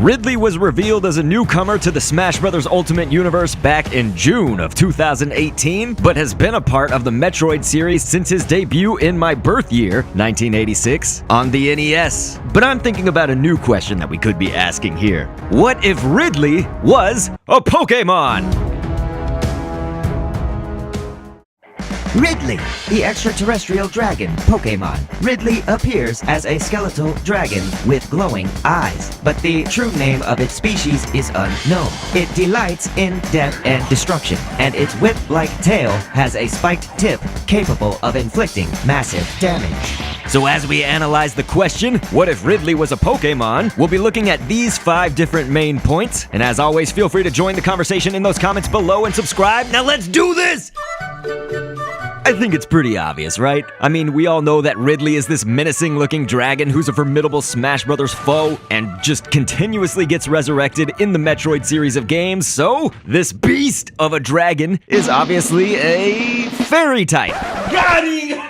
Ridley was revealed as a newcomer to the Smash Bros. Ultimate universe back in June of 2018, but has been a part of the Metroid series since his debut in my birth year, 1986, on the NES. But I'm thinking about a new question that we could be asking here. What if Ridley was a Pokémon? Ridley, the extraterrestrial dragon Pokémon. Ridley appears as a skeletal dragon with glowing eyes, but the true name of its species is unknown. It delights in death and destruction, and its whip-like tail has a spiked tip capable of inflicting massive damage. So as we analyze the question, what if Ridley was a Pokémon, we'll be looking at these 5 different main points. And as always, feel free to join the conversation in those comments below and subscribe. Now let's do this! I think it's pretty obvious, right? I mean, we all know that Ridley is this menacing-looking dragon who's a formidable Smash Bros. Foe and just continuously gets resurrected in the Metroid series of games, so this beast of a dragon is obviously a fairy type. Got him!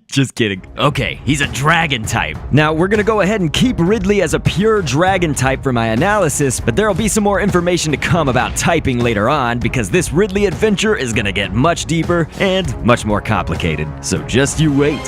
Just kidding. Okay, he's a dragon type. Now, we're gonna go ahead and keep Ridley as a pure dragon type for my analysis, but there'll be some more information to come about typing later on, because this Ridley adventure is gonna get much deeper and much more complicated. So just you wait.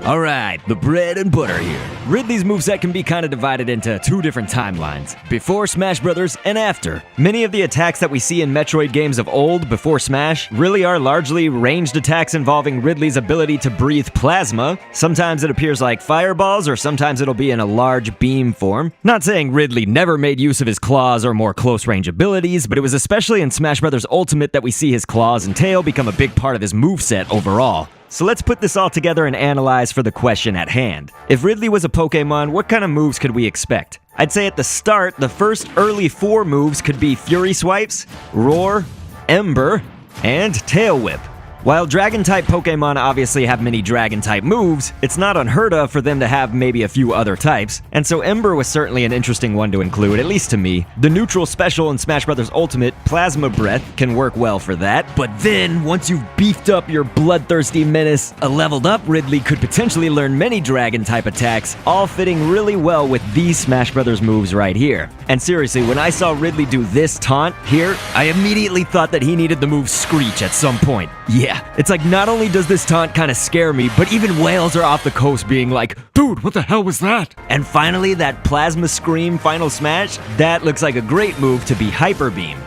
Alright, the bread and butter here. Ridley's moveset can be kind of divided into 2 different timelines, before Smash Bros. And after. Many of the attacks that we see in Metroid games of old, before Smash, really are largely ranged attacks involving Ridley's ability to breathe plasma. Sometimes it appears like fireballs, or sometimes it'll be in a large beam form. Not saying Ridley never made use of his claws or more close-range abilities, but it was especially in Smash Bros. Ultimate that we see his claws and tail become a big part of his moveset overall. So let's put this all together and analyze for the question at hand. If Ridley was a Pokémon, what kind of moves could we expect? I'd say at the start, the first early 4 moves could be Fury Swipes, Roar, Ember, and Tail Whip. While Dragon-type Pokémon obviously have many Dragon-type moves, it's not unheard of for them to have maybe a few other types, and so Ember was certainly an interesting one to include, at least to me. The neutral special in Smash Bros. Ultimate, Plasma Breath, can work well for that, but then, once you've beefed up your bloodthirsty menace, a leveled up Ridley could potentially learn many Dragon-type attacks, all fitting really well with these Smash Bros. Moves right here. And seriously, when I saw Ridley do this taunt here, I immediately thought that he needed the move Screech at some point. Yeah, it's like not only does this taunt kind of scare me, but even whales are off the coast being like, dude, what the hell was that? And finally, that Plasma Scream final smash, that looks like a great move to be Hyper Beam.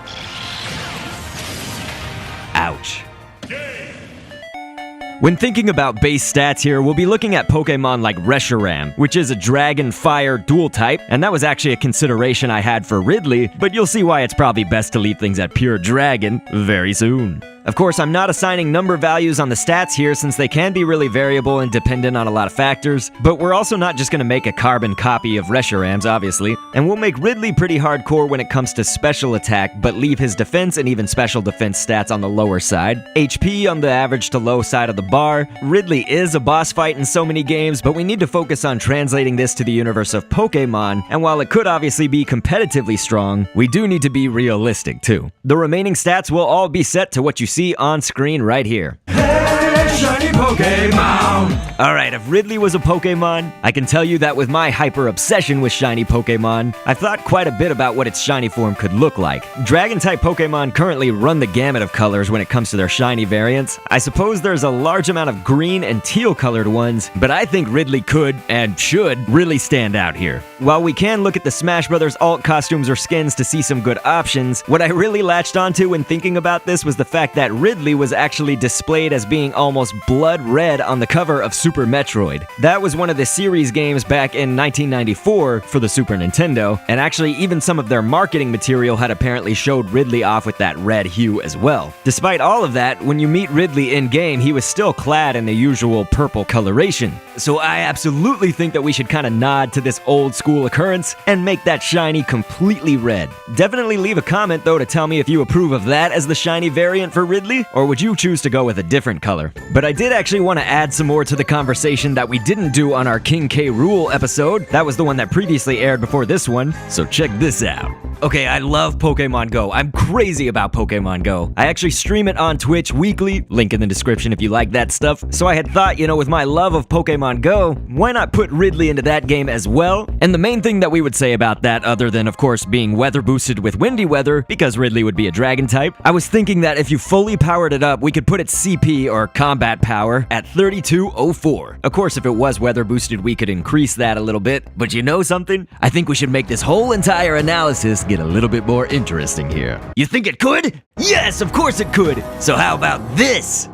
Ouch. When thinking about base stats here, we'll be looking at Pokemon like Reshiram, which is a Dragon Fire dual type, and that was actually a consideration I had for Ridley, but you'll see why it's probably best to leave things at pure Dragon very soon. Of course, I'm not assigning number values on the stats here since they can be really variable and dependent on a lot of factors, but we're also not just going to make a carbon copy of Reshiram's, obviously, and we'll make Ridley pretty hardcore when it comes to special attack, but leave his defense and even special defense stats on the lower side. HP on the average to low side of the bar. Ridley is a boss fight in so many games, but we need to focus on translating this to the universe of Pokemon, and while it could obviously be competitively strong, we do need to be realistic too. The remaining stats will all be set to what you see on screen right here. Hey, shiny Pokemon! Alright, if Ridley was a Pokemon, I can tell you that with my hyper-obsession with shiny Pokemon, I've thought quite a bit about what its shiny form could look like. Dragon-type Pokemon currently run the gamut of colors when it comes to their shiny variants. I suppose there's a large amount of green and teal-colored ones, but I think Ridley could, and should, really stand out here. While we can look at the Smash Bros. Alt costumes or skins to see some good options, what I really latched onto when thinking about this was the fact that Ridley was actually displayed as being almost blood red on the cover of Super Metroid. That was one of the series games back in 1994 for the Super Nintendo, and actually even some of their marketing material had apparently showed Ridley off with that red hue as well. Despite all of that, when you meet Ridley in-game, he was still clad in the usual purple coloration. So I absolutely think that we should kind of nod to this old school occurrence and make that shiny completely red. Definitely leave a comment though to tell me if you approve of that as the shiny variant for Ridley, or would you choose to go with a different color? But I did actually want to add some more to the conversation that we didn't do on our King K. Rool episode. That was the one that previously aired before this one, so check this out. Okay, I love Pokemon Go. I'm crazy about Pokemon Go. I actually stream it on Twitch weekly, link in the description if you like that stuff. So I had thought, with my love of Pokemon Go, why not put Ridley into that game as well? And the main thing that we would say about that, other than of course being weather boosted with windy weather, because Ridley would be a dragon type, I was thinking that if you fully powered it up, we could put its CP, or combat power, at 3204. Of course, if it was weather boosted, we could increase that a little bit. But you know something? I think we should make this whole entire analysis get a little bit more interesting here. You think it could? Yes, of course it could! So how about this?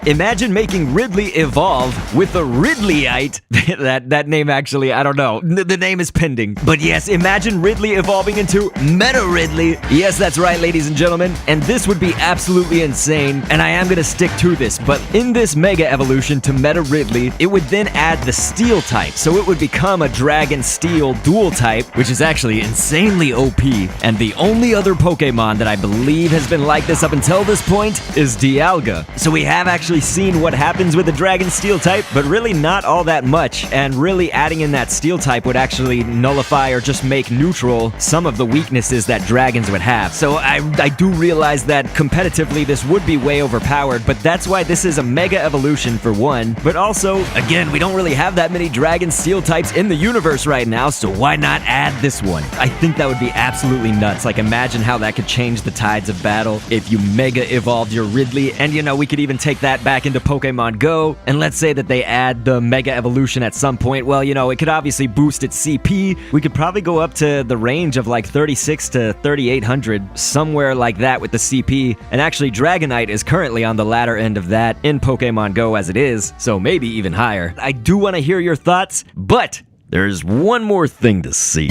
Imagine making Ridley evolve with a Ridleyite. that name actually, I don't know. The name is pending. But yes, imagine Ridley evolving into Meta Ridley. Yes, that's right, ladies and gentlemen. And this would be absolutely insane. And I am going to stick to this. But in this Mega Evolution to Meta Ridley, it would then add the Steel type. So it would become a Dragon Steel dual type, which is actually insanely OP. And the only other Pokemon that I believe has been like this up until this point is Dialga. So we have actually seen what happens with the Dragon Steel type, but really not all that much, and really adding in that Steel type would actually nullify or just make neutral some of the weaknesses that dragons would have. So I do realize that competitively this would be way overpowered, but that's why this is a Mega Evolution for one, but also, again, we don't really have that many Dragon Steel types in the universe right now, so why not add this one? I think that would be absolutely nuts. Like, imagine how that could change the tides of battle if you Mega evolved your Ridley, and we could even take that back into Pokemon Go, and let's say that they add the Mega Evolution at some point. Well, it could obviously boost its CP. We could probably go up to the range of like 36 to 3800, somewhere like that with the CP. And actually, Dragonite is currently on the latter end of that in Pokemon Go as it is, so maybe even higher. I do want to hear your thoughts, but there's one more thing to see.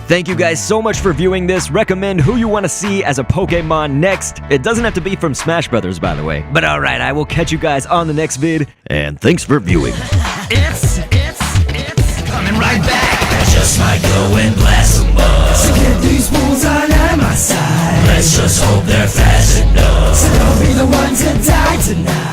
Thank you guys so much for viewing this. Recommend who you want to see as a Pokemon next. It doesn't have to be from Smash Brothers, by the way. But alright, I will catch you guys on the next vid, and thanks for viewing. It's coming right back. I just might go and blast them up. So get these fools on my side. Let's just hope they're fast enough. So don't be the one to die tonight.